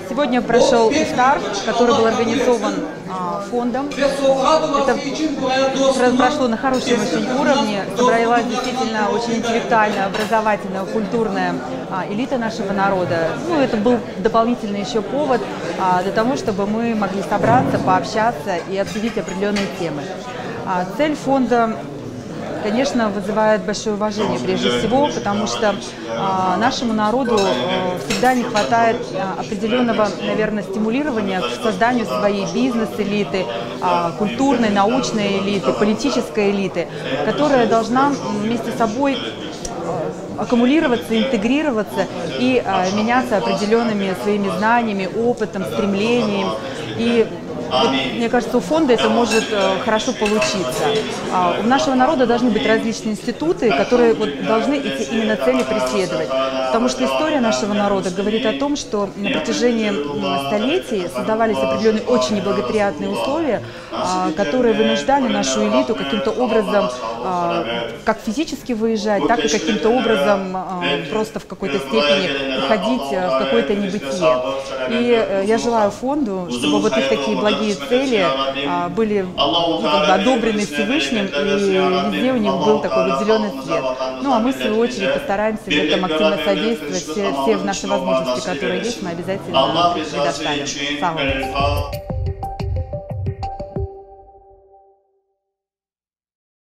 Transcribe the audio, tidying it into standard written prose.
Сегодня прошел ифтар, который был организован фондом. Это прошло на хорошем очень уровне. Собралась действительно очень интеллектуальная, образовательная, культурная элита нашего народа. Ну, это был дополнительный еще повод для того, чтобы мы могли собраться, пообщаться и обсудить определенные темы. Цель фонда, конечно, вызывает большое уважение прежде всего, потому что нашему народу всегда не хватает определенного, наверное, стимулирования к созданию своей бизнес-элиты, культурной, научной элиты, политической элиты, которая должна вместе с собой аккумулироваться, интегрироваться и меняться определенными своими знаниями, опытом, стремлением. И вот, мне кажется, у фонда это может хорошо получиться. У нашего народа должны быть различные институты, которые должны эти именно цели преследовать. Потому что история нашего народа говорит о том, что на протяжении столетий создавались определенные очень неблагоприятные условия, которые вынуждали нашу элиту каким-то образом как физически выезжать, так и каким-то образом просто в какой-то степени уходить в какое-то небытие. И я желаю фонду, чтобы вот их такие благие цели были одобрены Всевышним, и везде у них был такой вот зеленый цвет. Ну а мы, в свою очередь, постараемся в этом активно содействовать. Все наши возможности, которые есть, мы обязательно предоставим. Слава Богу.